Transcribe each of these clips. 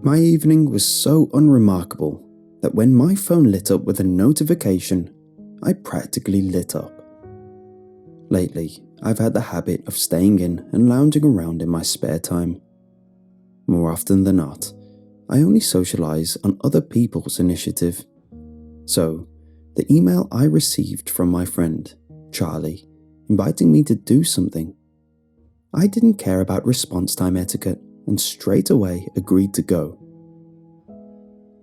My evening was so unremarkable that when my phone lit up with a notification, I practically lit up. Lately, I've had the habit of staying in and lounging around in my spare time. More often than not, I only socialize on other people's initiative. So, the email I received from my friend, Charlie, inviting me to do something, I didn't care about response time etiquette and straight away agreed to go.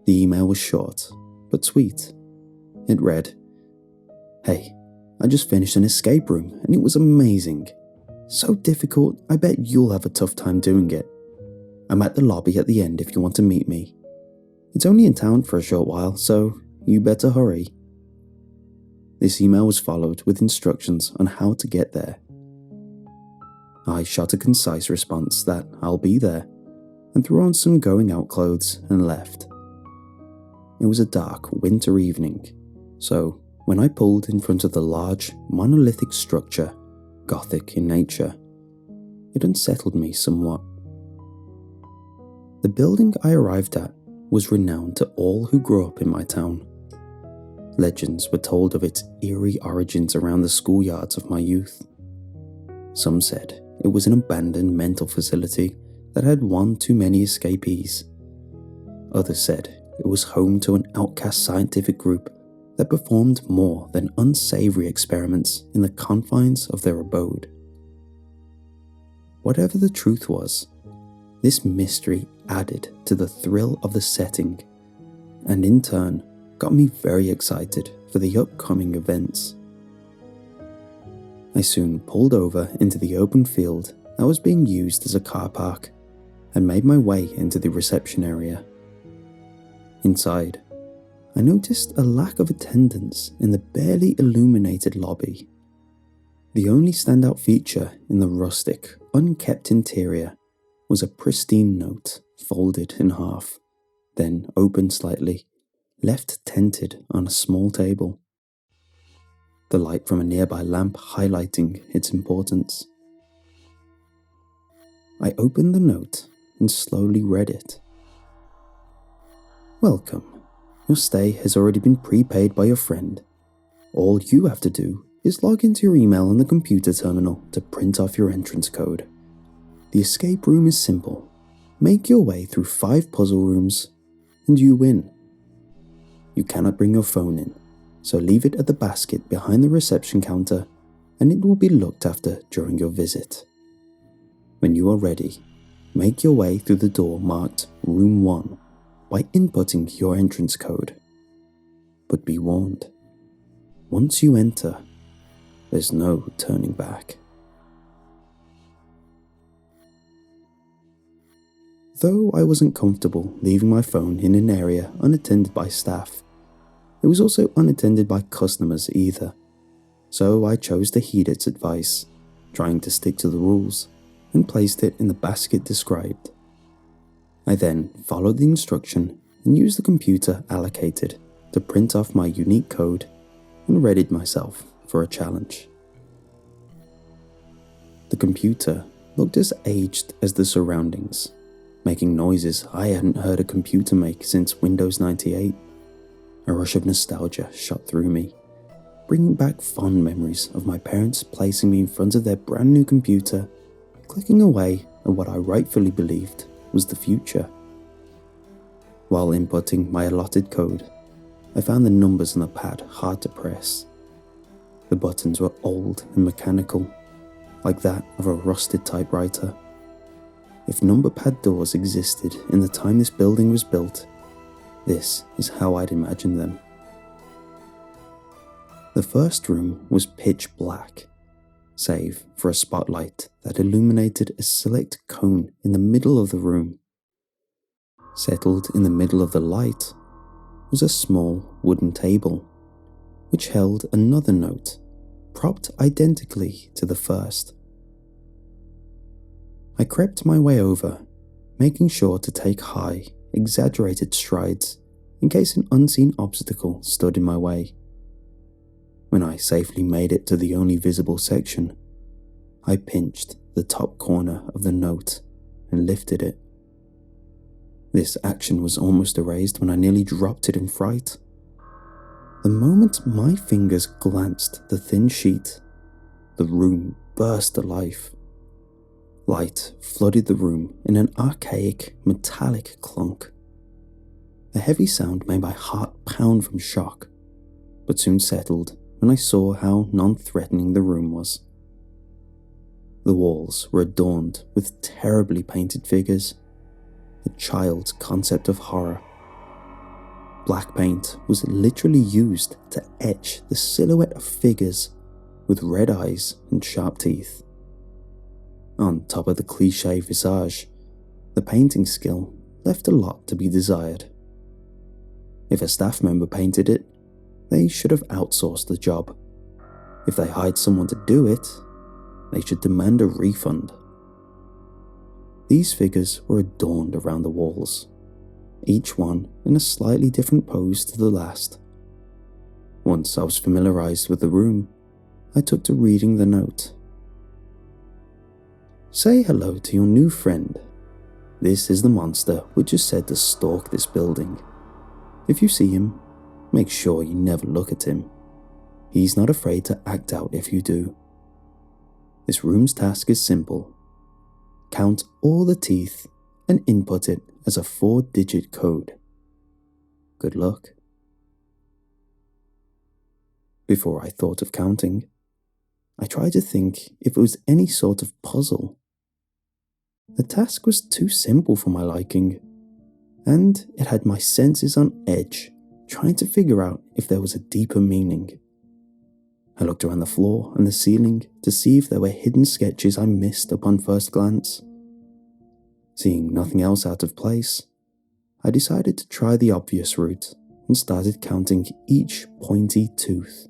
The email was short, but sweet. It read, "Hey, I just finished an escape room and it was amazing. So difficult, I bet you'll have a tough time doing it. I'm at the lobby at the end if you want to meet me. It's only in town for a short while, so you better hurry." This email was followed with instructions on how to get there. I shot a concise response that I'll be there, and threw on some going out clothes and left. It was a dark winter evening, so when I pulled in front of the large, monolithic structure, Gothic in nature, it unsettled me somewhat. The building I arrived at was renowned to all who grew up in my town. Legends were told of its eerie origins around the schoolyards of my youth. Some said it was an abandoned mental facility that had one too many escapees. Others said it was home to an outcast scientific group that performed more than unsavory experiments in the confines of their abode. Whatever the truth was, this mystery added to the thrill of the setting, and in turn got me very excited for the upcoming events. I soon pulled over into the open field that was being used as a car park and made my way into the reception area. Inside, I noticed a lack of attendance in the barely illuminated lobby. The only standout feature in the rustic, unkept interior was a pristine note folded in half, then opened slightly, left tented on a small table. The light from a nearby lamp highlighting its importance. I opened the note and slowly read it. "Welcome. Your stay has already been prepaid by your friend. All you have to do is log into your email on the computer terminal to print off your entrance code. The escape room is simple. Make your way through 5 puzzle rooms, and you win. You cannot bring your phone in, so leave it at the basket behind the reception counter, and it will be looked after during your visit. When you are ready, make your way through the door marked Room 1 by inputting your entrance code. But be warned, once you enter, there's no turning back." Though I wasn't comfortable leaving my phone in an area unattended by staff, it was also unattended by customers either, so I chose to heed its advice, trying to stick to the rules, and placed it in the basket described. I then followed the instruction and used the computer allocated to print off my unique code and readied myself for a challenge. The computer looked as aged as the surroundings, making noises I hadn't heard a computer make since Windows 98. A rush of nostalgia shot through me, bringing back fond memories of my parents placing me in front of their brand new computer, clicking away at what I rightfully believed was the future. While inputting my allotted code, I found the numbers on the pad hard to press. The buttons were old and mechanical, like that of a rusted typewriter. If number pad doors existed in the time this building was built, this is how I'd imagined them. The first room was pitch black, save for a spotlight that illuminated a select cone in the middle of the room. Settled in the middle of the light was a small wooden table, which held another note, propped identically to the first. I crept my way over, making sure to take high, exaggerated strides in case an unseen obstacle stood in my way. When I safely made it to the only visible section, I pinched the top corner of the note and lifted it. This action was almost erased when I nearly dropped it in fright. The moment my fingers glanced the thin sheet, the room burst to life. Light flooded the room in an archaic, metallic clunk. The heavy sound made my heart pound from shock, but soon settled when I saw how non-threatening the room was. The walls were adorned with terribly painted figures, a child's concept of horror. Black paint was literally used to etch the silhouette of figures with red eyes and sharp teeth. On top of the cliché visage, the painting skill left a lot to be desired. If a staff member painted it, they should have outsourced the job. If they hired someone to do it, they should demand a refund. These figures were adorned around the walls, each one in a slightly different pose to the last. Once I was familiarized with the room, I took to reading the note. Say hello to your new friend. This is the monster which is said to stalk this building. If you see him, make sure you never look at him. He's not afraid to act out if you do. This room's task is simple. Count all the teeth and input it as a 4-digit code. Good luck. Before I thought of counting, I tried to think if it was any sort of puzzle. The task was too simple for my liking, and it had my senses on edge, trying to figure out if there was a deeper meaning. I looked around the floor and the ceiling to see if there were hidden sketches I missed upon first glance. Seeing nothing else out of place, I decided to try the obvious route and started counting each pointy tooth.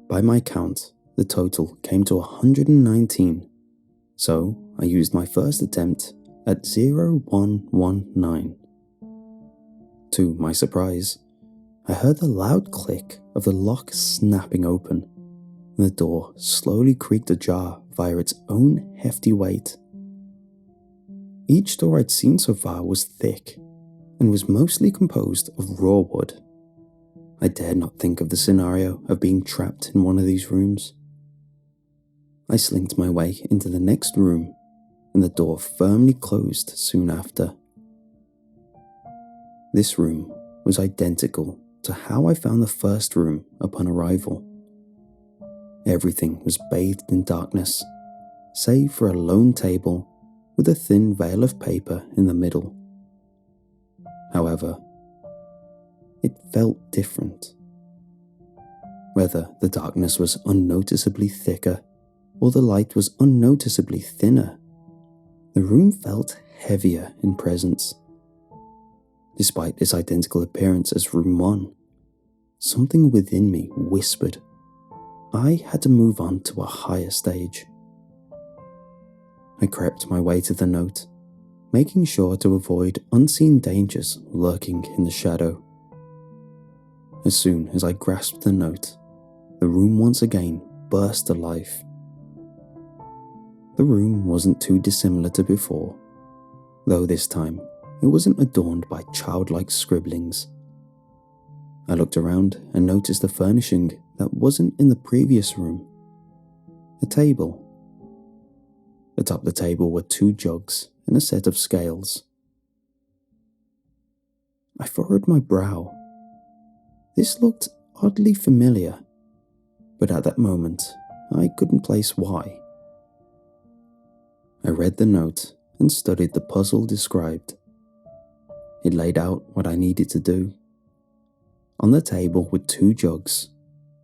By my count, the total came to 119, so I used my first attempt at 0119. To my surprise, I heard the loud click of the lock snapping open, and the door slowly creaked ajar via its own hefty weight. Each door I'd seen so far was thick, and was mostly composed of raw wood. I dared not think of the scenario of being trapped in one of these rooms. I slinked my way into the next room, and the door firmly closed soon after. This room was identical to how I found the first room upon arrival. Everything was bathed in darkness, save for a lone table with a thin veil of paper in the middle. However, it felt different. Whether the darkness was unnoticeably thicker or the light was unnoticeably thinner, the room felt heavier in presence. Despite its identical appearance as room 1, something within me whispered I had to move on to a higher stage. I crept my way to the note, making sure to avoid unseen dangers lurking in the shadow. As soon as I grasped the note, the room once again burst to life. The room wasn't too dissimilar to before, though this time it wasn't adorned by childlike scribblings. I looked around and noticed a furnishing that wasn't in the previous room. A table. Atop the table were 2 jugs and a set of scales. I furrowed my brow. This looked oddly familiar, but at that moment I couldn't place why. I read the note and studied the puzzle described. It laid out what I needed to do. On the table were 2 jugs,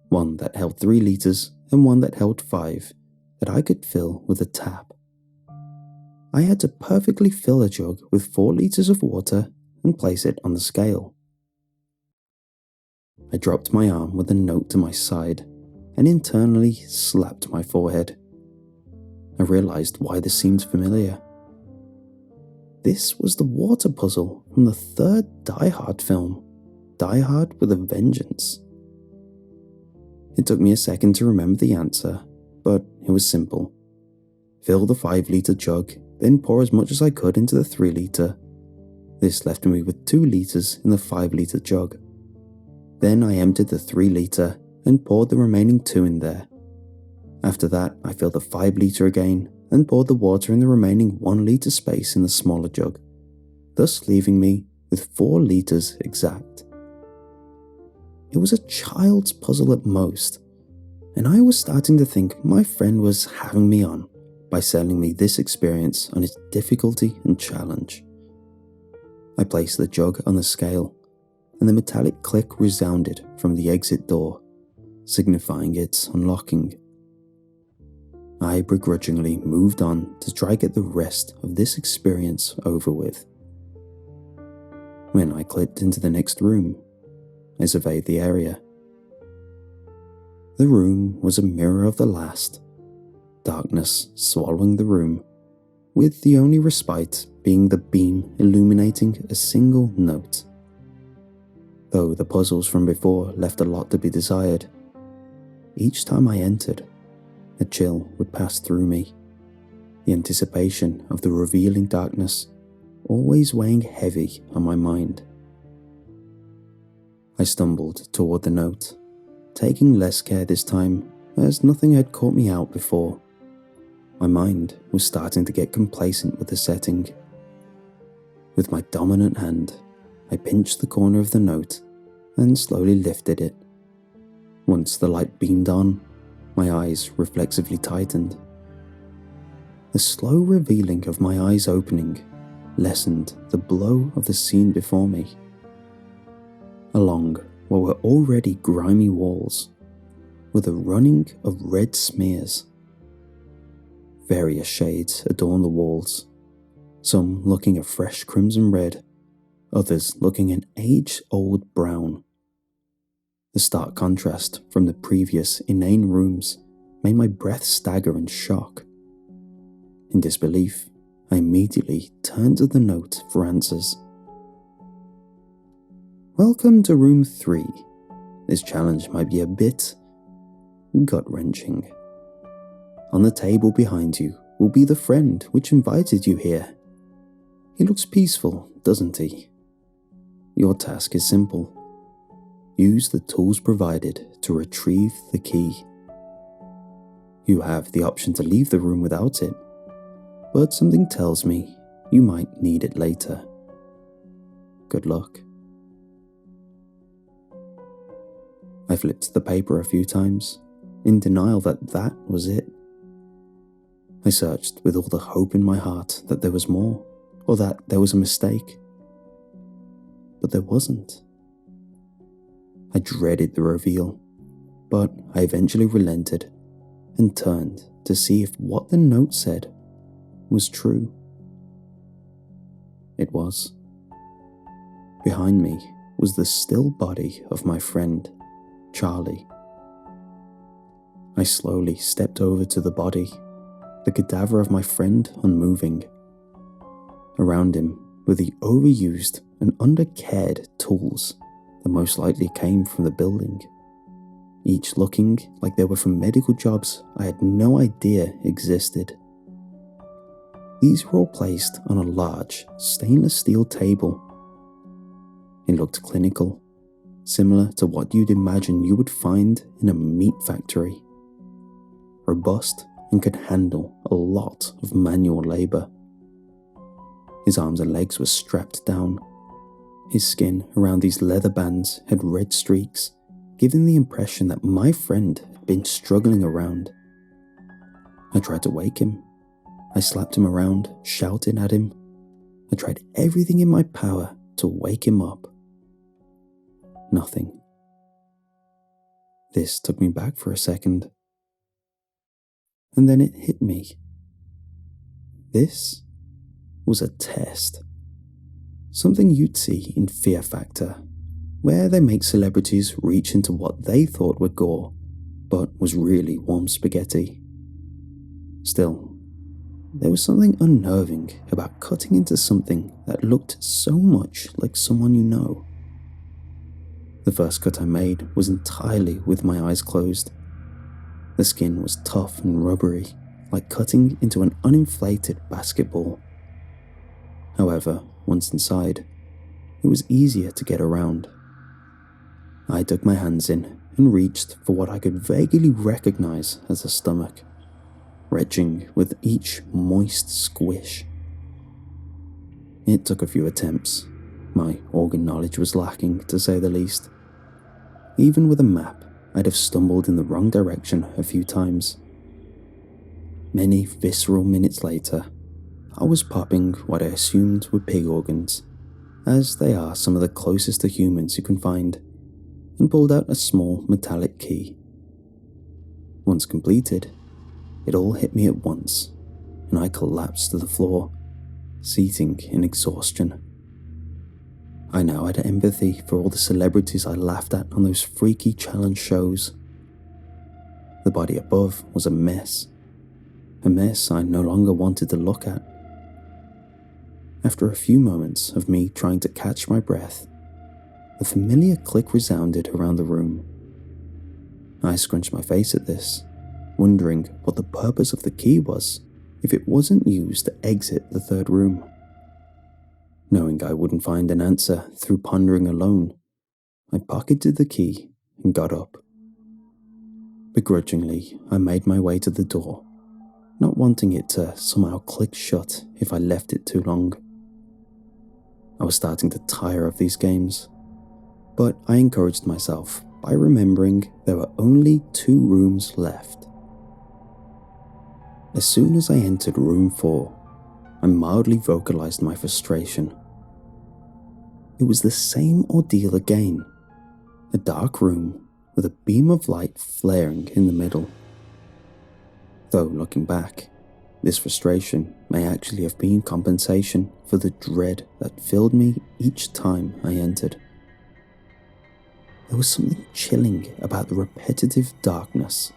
one that held 3 litres and one that held 5, that I could fill with a tap. I had to perfectly fill a jug with 4 litres of water and place it on the scale. I dropped my arm with the note to my side and internally slapped my forehead. I realised why this seemed familiar. This was the water puzzle from the 3rd Die Hard film, Die Hard with a Vengeance. It took me a second to remember the answer, but it was simple. Fill the 5 litre jug, then pour as much as I could into the 3 litre, This left me with 2 litres in the 5-litre jug. Then I emptied the 3-litre and poured the remaining 2 in there. After that, I filled the 5-litre again and poured the water in the remaining 1-litre space in the smaller jug, thus leaving me with 4 litres exact. It was a child's puzzle at most, and I was starting to think my friend was having me on by selling me this experience on its difficulty and challenge. I placed the jug on the scale, and the metallic click resounded from the exit door, signifying its unlocking. I begrudgingly moved on to try get the rest of this experience over with. When I clipped into the next room, I surveyed the area. The room was a mirror of the last, darkness swallowing the room, with the only respite being the beam illuminating a single note. Though the puzzles from before left a lot to be desired, each time I entered, a chill would pass through me, the anticipation of the revealing darkness always weighing heavy on my mind. I stumbled toward the note, taking less care this time as nothing had caught me out before. My mind was starting to get complacent with the setting. With my dominant hand, I pinched the corner of the note and slowly lifted it. Once the light beamed on, my eyes reflexively tightened. The slow revealing of my eyes opening lessened the blow of the scene before me. Along what were already grimy walls were the running of red smears. Various shades adorned the walls, some looking a fresh crimson red, others looking an age-old brown. The stark contrast from the previous inane rooms made my breath stagger in shock. In disbelief, I immediately turned to the note for answers. Welcome to room 3. This challenge might be a bit gut-wrenching. On the table behind you will be the friend which invited you here. He looks peaceful, doesn't he? Your task is simple. Use the tools provided to retrieve the key. You have the option to leave the room without it, but something tells me you might need it later. Good luck. I flipped the paper a few times, in denial that was it. I searched with all the hope in my heart that there was more, or that there was a mistake. But there wasn't. I dreaded the reveal, but I eventually relented and turned to see if what the note said was true. It was. Behind me was the still body of my friend, Charlie. I slowly stepped over to the body, the cadaver of my friend unmoving. Around him were the overused and undercared tools that most likely came from the building, each looking like they were from medical jobs I had no idea existed. These were all placed on a large stainless steel table. It looked clinical, similar to what you'd imagine you would find in a meat factory. Robust and could handle a lot of manual labor. His arms and legs were strapped down. His skin around these leather bands had red streaks, giving the impression that my friend had been struggling around. I tried to wake him. I slapped him around, shouted at him. I tried everything in my power to wake him up. Nothing. This took me back for a second. And then it hit me. This was a test. Something you'd see in Fear Factor, where they make celebrities reach into what they thought were gore, but was really warm spaghetti. Still, there was something unnerving about cutting into something that looked so much like someone you know. The first cut I made was entirely with my eyes closed. The skin was tough and rubbery, like cutting into an uninflated basketball. However, once inside, it was easier to get around. I dug my hands in and reached for what I could vaguely recognize as a stomach, retching with each moist squish. It took a few attempts. My organ knowledge was lacking, to say the least. Even with a map, I'd have stumbled in the wrong direction a few times. Many visceral minutes later, I was popping what I assumed were pig organs, as they are some of the closest to humans you can find, and pulled out a small metallic key. Once completed, it all hit me at once, and I collapsed to the floor, seething in exhaustion. I now had empathy for all the celebrities I laughed at on those freaky challenge shows. The body above was a mess I no longer wanted to look at. After a few moments of me trying to catch my breath, a familiar click resounded around the room. I scrunched my face at this, wondering what the purpose of the key was if it wasn't used to exit the third room. Knowing I wouldn't find an answer through pondering alone, I pocketed the key and got up. Begrudgingly, I made my way to the door, not wanting it to somehow click shut if I left it too long. I was starting to tire of these games, but I encouraged myself by remembering there were only 2 rooms left. As soon as I entered room 4, I mildly vocalized my frustration. It was the same ordeal again, a dark room with a beam of light flaring in the middle. Though looking back, this frustration may actually have been compensation for the dread that filled me each time I entered. There was something chilling about the repetitive darkness,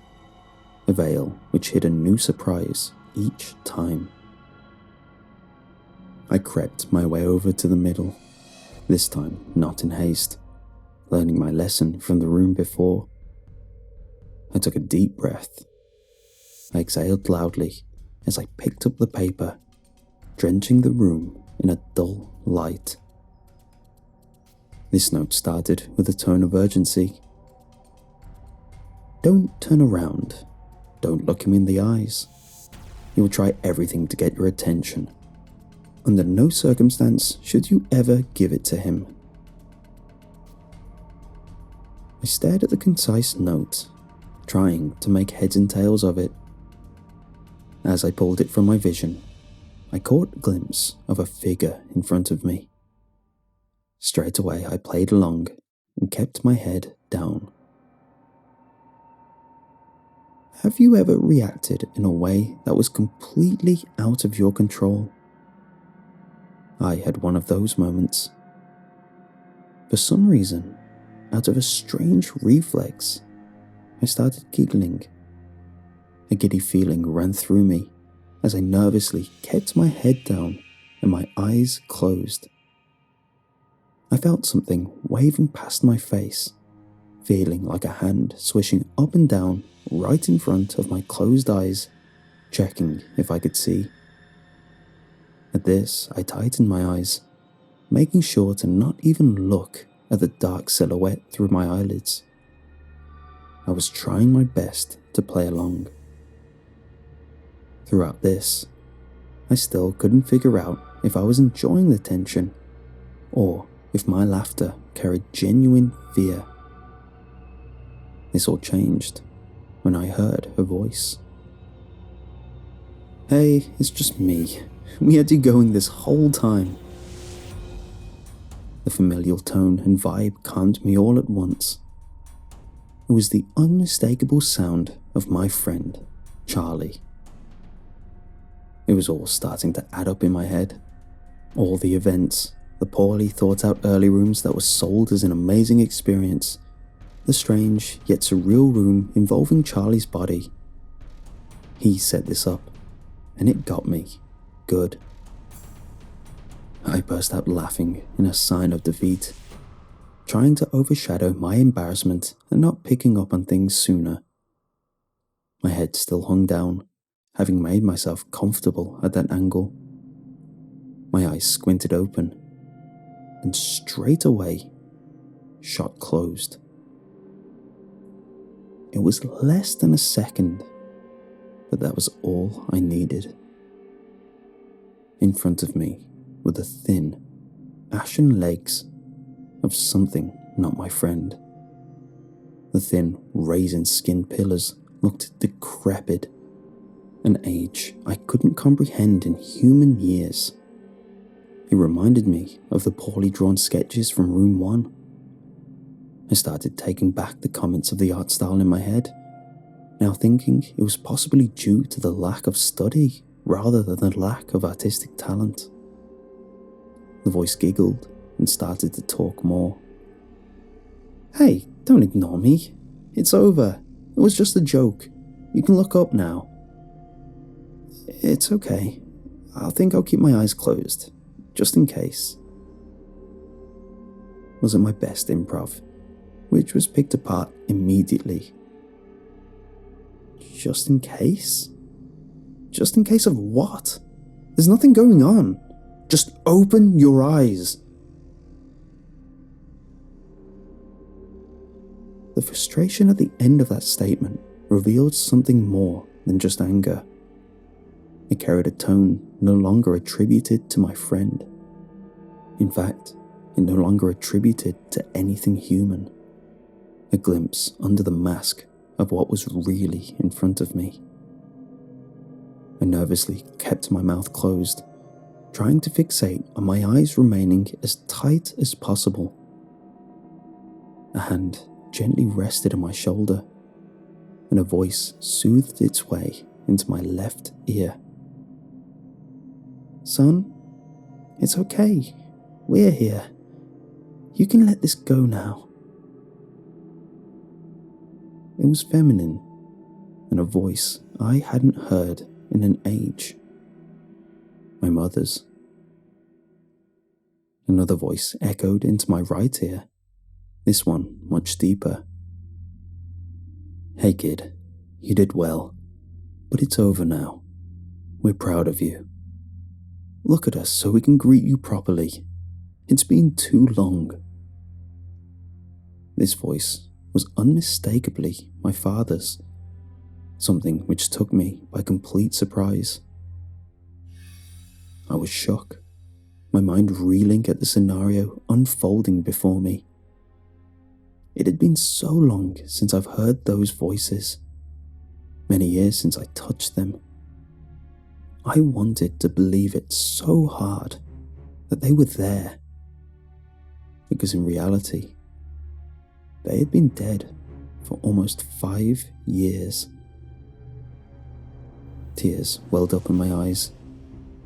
a veil which hid a new surprise each time. I crept my way over to the middle, this time not in haste, learning my lesson from the room before. I took a deep breath. I exhaled loudly as I picked up the paper, drenching the room in a dull light. This note started with a tone of urgency. Don't turn around. Don't look him in the eyes. He will try everything to get your attention. Under no circumstance should you ever give it to him. I stared at the concise note, trying to make heads and tails of it. As I pulled it from my vision, I caught a glimpse of a figure in front of me. Straight away I played along and kept my head down. Have you ever reacted in a way that was completely out of your control? I had one of those moments. For some reason, out of a strange reflex, I started giggling. A giddy feeling ran through me as I nervously kept my head down and my eyes closed. I felt something waving past my face, feeling like a hand swishing up and down right in front of my closed eyes, checking if I could see. At this, I tightened my eyes, making sure to not even look at the dark silhouette through my eyelids. I was trying my best to play along. Throughout this, I still couldn't figure out if I was enjoying the tension or if my laughter carried genuine fear. This all changed when I heard her voice. Hey, it's just me. We had you going this whole time. The familial tone and vibe calmed me all at once. It was the unmistakable sound of my friend, Charlie. It was all starting to add up in my head. All the events, the poorly thought out early rooms that were sold as an amazing experience, the strange yet surreal room involving Charlie's body. He set this up, and it got me good. I burst out laughing in a sign of defeat, trying to overshadow my embarrassment and not picking up on things sooner. My head still hung down, having made myself comfortable at that angle. My eyes squinted open, and straight away, shot closed. It was less than a second, but that was all I needed. In front of me were the thin, ashen legs of something not my friend. The thin, raisin-skinned pillars looked decrepit, an age I couldn't comprehend in human years. It reminded me of the poorly drawn sketches from Room 1. I started taking back the comments of the art style in my head, now thinking it was possibly due to the lack of study rather than the lack of artistic talent. The voice giggled and started to talk more. "Hey, don't ignore me. It's over. It was just a joke. You can look up now." "It's okay. I think I'll keep my eyes closed, just in case." Was it my best improv, which was picked apart immediately? Just in case? Just in case of what? There's nothing going on. Just open your eyes. The frustration at the end of that statement revealed something more than just anger. It carried a tone no longer attributed to my friend. In fact, it no longer attributed to anything human. A glimpse under the mask of what was really in front of me. I nervously kept my mouth closed, trying to fixate on my eyes remaining as tight as possible. A hand gently rested on my shoulder, and a voice soothed its way into my left ear. "Son, it's okay. We're here. You can let this go now." It was feminine, and a voice I hadn't heard in an age. My mother's. Another voice echoed into my right ear, this one much deeper. "Hey kid, you did well, but it's over now. We're proud of you. Look at us so we can greet you properly. It's been too long." This voice was unmistakably my father's, something which took me by complete surprise. I was shook, my mind reeling at the scenario unfolding before me. It had been so long since I've heard those voices, many years since I touched them. I wanted to believe it so hard that they were there, because in reality, they had been dead for almost 5 years. Tears welled up in my eyes,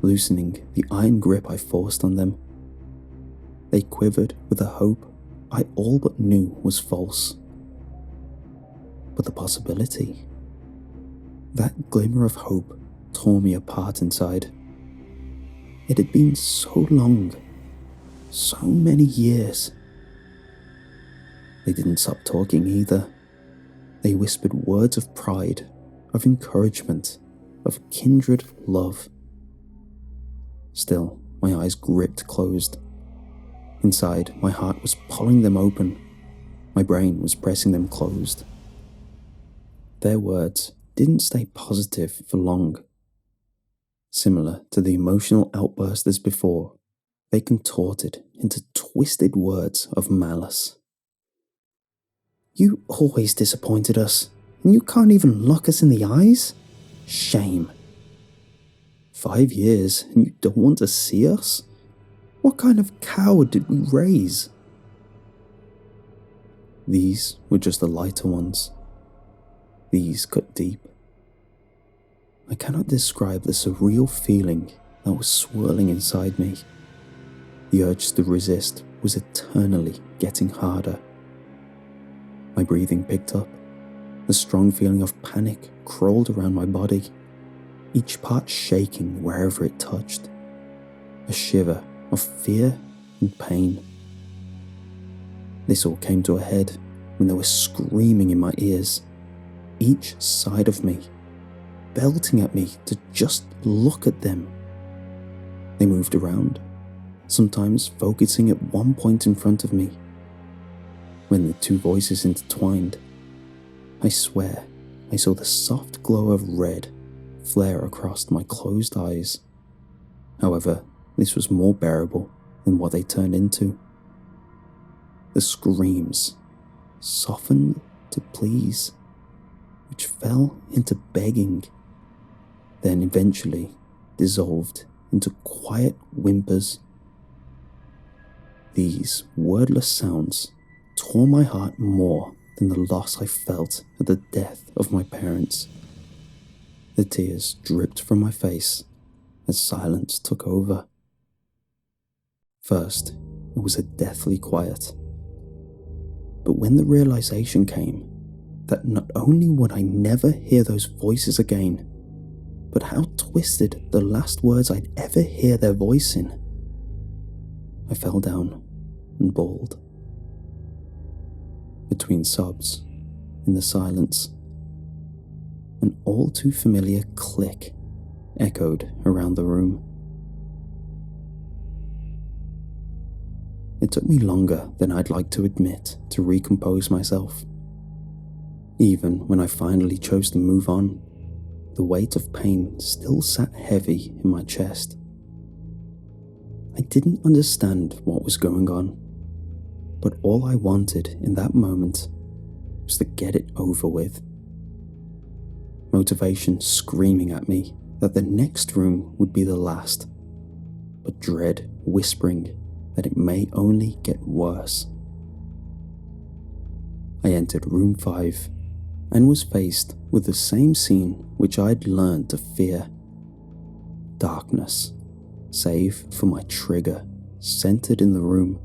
loosening the iron grip I forced on them. They quivered with a hope I all but knew was false. But the possibility, that glimmer of hope tore me apart inside. It had been so long, so many years. They didn't stop talking either. They whispered words of pride, of encouragement, of kindred love. Still, my eyes gripped closed. Inside, my heart was pulling them open. My brain was pressing them closed. Their words didn't stay positive for long. Similar to the emotional outburst as before, they contorted into twisted words of malice. "You always disappointed us, and you can't even look us in the eyes? Shame. 5 years, and you don't want to see us? What kind of coward did we raise?" These were just the lighter ones. These cut deep. I cannot describe the surreal feeling that was swirling inside me. The urge to resist was eternally getting harder. My breathing picked up. A strong feeling of panic crawled around my body, each part shaking wherever it touched. A shiver of fear and pain. This all came to a head when they were screaming in my ears, each side of me, belting at me to just look at them. They moved around, sometimes focusing at one point in front of me. When the two voices intertwined, I swear I saw the soft glow of red flare across my closed eyes. However, this was more bearable than what they turned into. The screams softened to pleas, which fell into begging, then eventually dissolved into quiet whimpers. These wordless sounds tore my heart more than the loss I felt at the death of my parents. The tears dripped from my face as silence took over. First, it was a deathly quiet. But when the realization came that not only would I never hear those voices again, but how twisted the last words I'd ever hear their voice in, I fell down and bawled. Between sobs, in the silence, an all too familiar click echoed around the room. It took me longer than I'd like to admit to recompose myself. Even when I finally chose to move on, the weight of pain still sat heavy in my chest. I didn't understand what was going on, but all I wanted in that moment was to get it over with. Motivation screaming at me that the next room would be the last, but dread whispering that it may only get worse. I entered room 5 and was faced with the same scene which I'd learned to fear. Darkness, save for my trigger, centered in the room.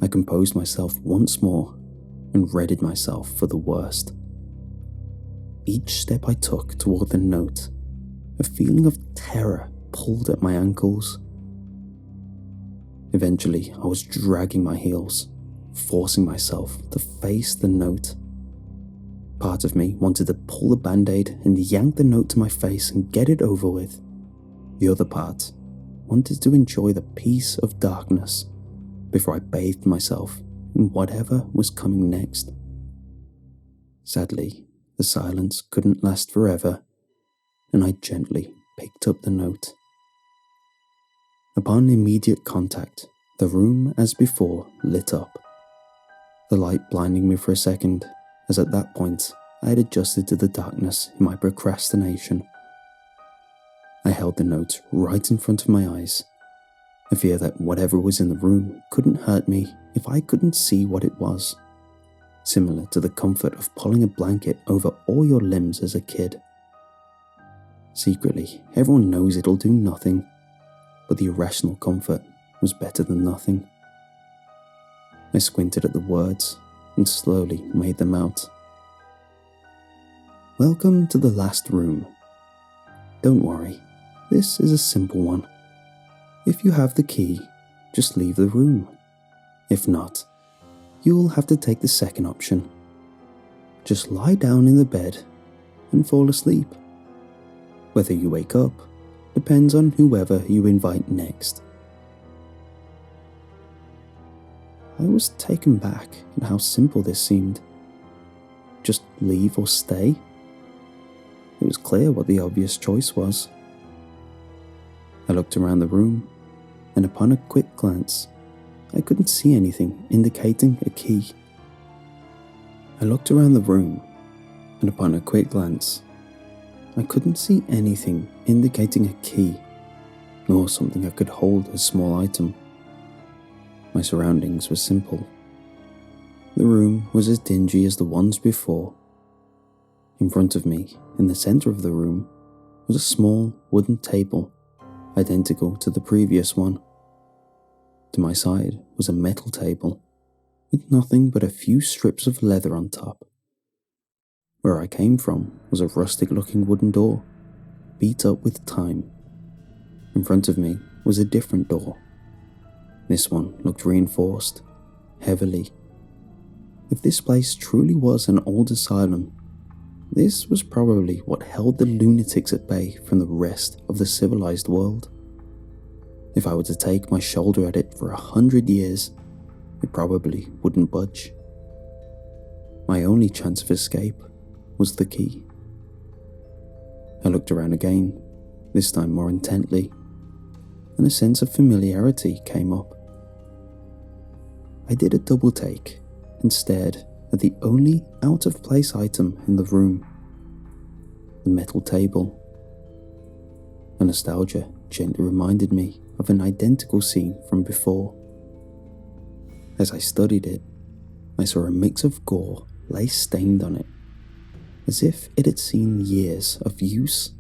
I composed myself once more and readied myself for the worst. Each step I took toward the note, a feeling of terror pulled at my ankles. Eventually, I was dragging my heels, forcing myself to face the note. Part of me wanted to pull the band-aid and yank the note to my face and get it over with. The other part wanted to enjoy the peace of darkness before I bathed myself in whatever was coming next. Sadly, the silence couldn't last forever, and I gently picked up the note. Upon immediate contact, the room as before lit up, the light blinding me for a second, as at that point I had adjusted to the darkness in my procrastination. I held the note right in front of my eyes, a fear that whatever was in the room couldn't hurt me if I couldn't see what it was, similar to the comfort of pulling a blanket over all your limbs as a kid. Secretly, everyone knows it'll do nothing, but the irrational comfort was better than nothing. I squinted at the words and slowly made them out. Welcome to the last room. Don't worry, this is a simple one. If you have the key, just leave the room. If not, you'll have to take the second option. Just lie down in the bed and fall asleep. Whether you wake up depends on whoever you invite next. I was taken back at how simple this seemed. Just leave or stay? It was clear what the obvious choice was. I looked around the room, and upon a quick glance, I couldn't see anything indicating a key. I looked around the room, and upon a quick glance, I couldn't see anything indicating a key, nor something that could hold a small item. My surroundings were simple. The room was as dingy as the ones before. In front of me, in the center of the room, was a small wooden table, identical to the previous one. To my side was a metal table, with nothing but a few strips of leather on top. Where I came from was a rustic-looking wooden door, beat up with time. In front of me was a different door. This one looked reinforced, heavily. If this place truly was an old asylum, this was probably what held the lunatics at bay from the rest of the civilized world. If I were to take my shoulder at it for 100 years, it probably wouldn't budge. My only chance of escape was the key. I looked around again, this time more intently, and a sense of familiarity came up. I did a double take and stared at the only out-of-place item in the room, the metal table. A nostalgia gently reminded me of an identical scene from before. As I studied it, I saw a mix of gore lay stained on it, as if it had seen years of use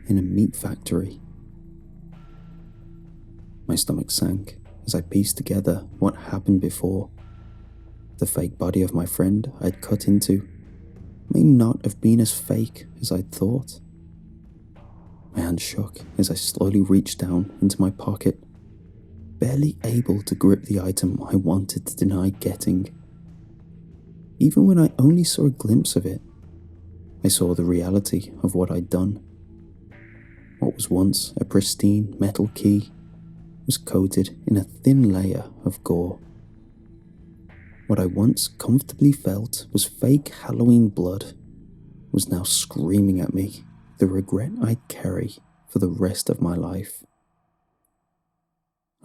in a meat factory. My stomach sank as I pieced together what happened before. The fake body of my friend I'd cut into may not have been as fake as I'd thought. My hand shook as I slowly reached down into my pocket, barely able to grip the item I wanted to deny getting. Even when I only saw a glimpse of it, I saw the reality of what I'd done. What was once a pristine metal key was coated in a thin layer of gore. What I once comfortably felt was fake Halloween blood was now screaming at me the regret I'd carry for the rest of my life.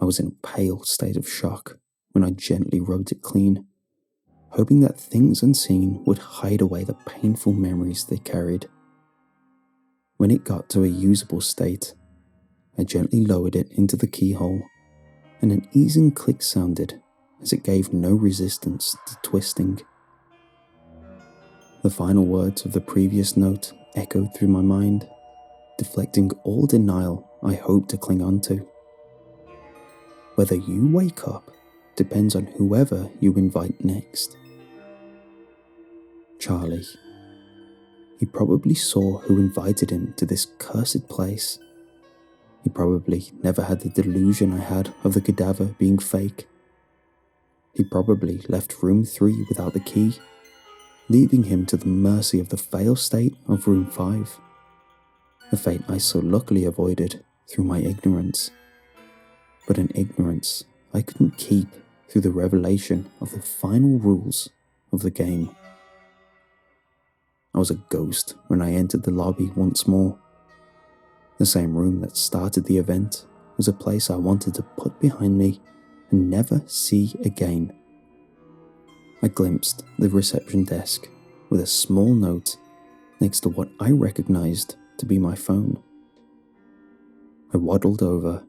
I was in a pale state of shock when I gently wrote it clean, hoping that things unseen would hide away the painful memories they carried. When it got to a usable state, I gently lowered it into the keyhole, and an easing click sounded as it gave no resistance to twisting. The final words of the previous note echoed through my mind, deflecting all denial I hoped to cling on to. Whether you wake up depends on whoever you invite next. Charlie. He probably saw who invited him to this cursed place. He probably never had the delusion I had of the cadaver being fake. He probably left room 3 without the key, leaving him to the mercy of the fail state of room 5, a fate I so luckily avoided through my ignorance, but an ignorance I couldn't keep through the revelation of the final rules of the game. I was a ghost when I entered the lobby once more. The same room that started the event was a place I wanted to put behind me and never see again. I glimpsed the reception desk with a small note next to what I recognized to be my phone. I waddled over,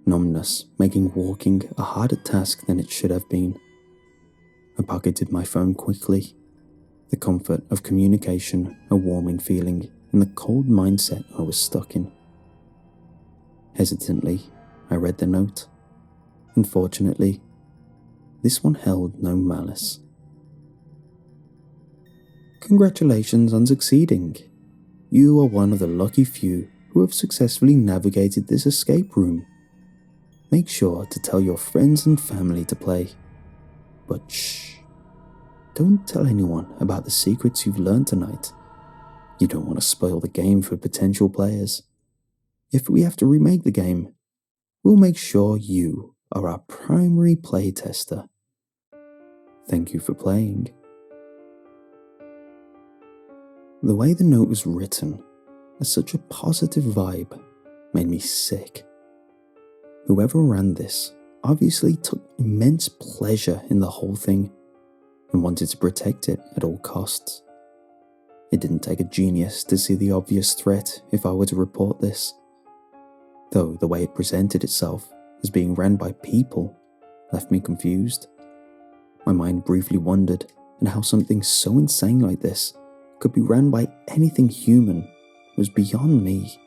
numbness making walking a harder task than it should have been. I pocketed my phone quickly, the comfort of communication a warming feeling in the cold mindset I was stuck in. Hesitantly, I read the note. Unfortunately, this one held no malice. Congratulations on succeeding. You are one of the lucky few who have successfully navigated this escape room. Make sure to tell your friends and family to play. But shh, don't tell anyone about the secrets you've learned tonight. You don't want to spoil the game for potential players. If we have to remake the game, we'll make sure you are our primary playtester. Thank you for playing. The way the note was written, as such a positive vibe, made me sick. Whoever ran this obviously took immense pleasure in the whole thing and wanted to protect it at all costs. It didn't take a genius to see the obvious threat if I were to report this, though the way it presented itself as being ran by people left me confused. My mind briefly wondered at how something so insane like this could be ran by anything human was beyond me.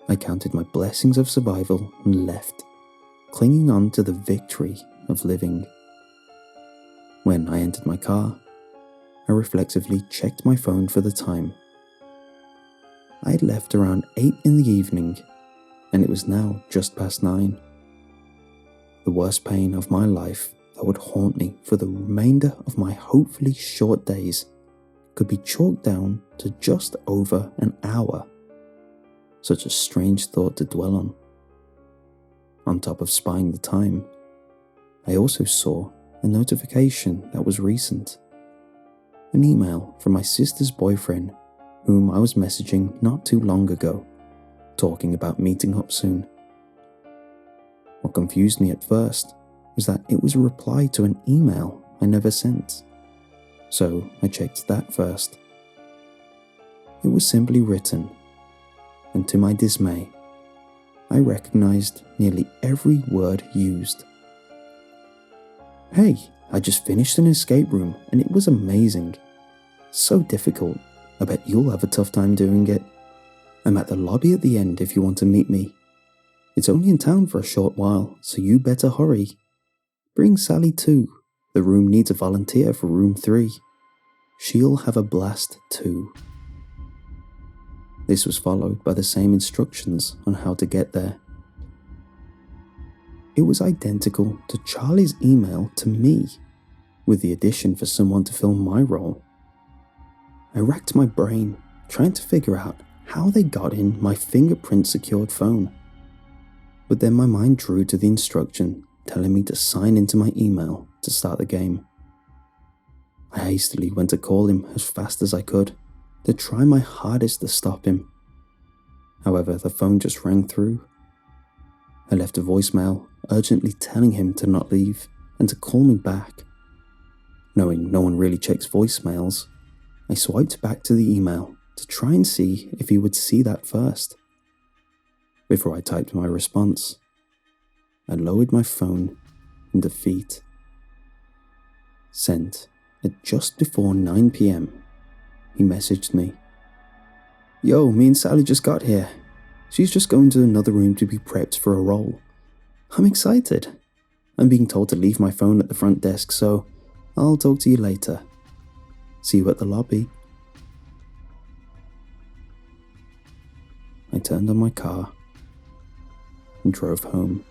I counted my blessings of survival and left, clinging on to the victory of living. When I entered my car, I reflexively checked my phone for the time. I had left around 8 in the evening, and it was now just past 9. The worst pain of my life that would haunt me for the remainder of my hopefully short days could be chalked down to just over an hour. Such a strange thought to dwell on, On top of spying the time, I also saw a notification that was recent. An email from my sister's boyfriend, whom I was messaging not too long ago, talking about meeting up soon. What confused me at first was that it was a reply to an email I never sent, so I checked that first. It was simply written, and to my dismay, I recognized nearly every word used. "Hey, I just finished an escape room and it was amazing. So difficult, I bet you'll have a tough time doing it. I'm at the lobby at the end if you want to meet me. It's only in town for a short while, so you better hurry. Bring Sally too. The room needs a volunteer for room 3. She'll have a blast too." This was followed by the same instructions on how to get there. It was identical to Charlie's email to me, with the addition for someone to fill my role. I racked my brain, trying to figure out how they got in my fingerprint-secured phone. But then my mind drew to the instruction telling me to sign into my email to start the game. I hastily went to call him as fast as I could, to try my hardest to stop him. However, the phone just rang through. I left a voicemail urgently telling him to not leave and to call me back. Knowing no one really checks voicemails, I swiped back to the email to try and see if he would see that first. Before I typed my response, I lowered my phone in defeat. Sent at just before 9 p.m, he messaged me. "Yo, me and Sally just got here. She's just going to another room to be prepped for a role. I'm excited. I'm being told to leave my phone at the front desk, so I'll talk to you later. See you at the lobby." I turned on my car and drove home.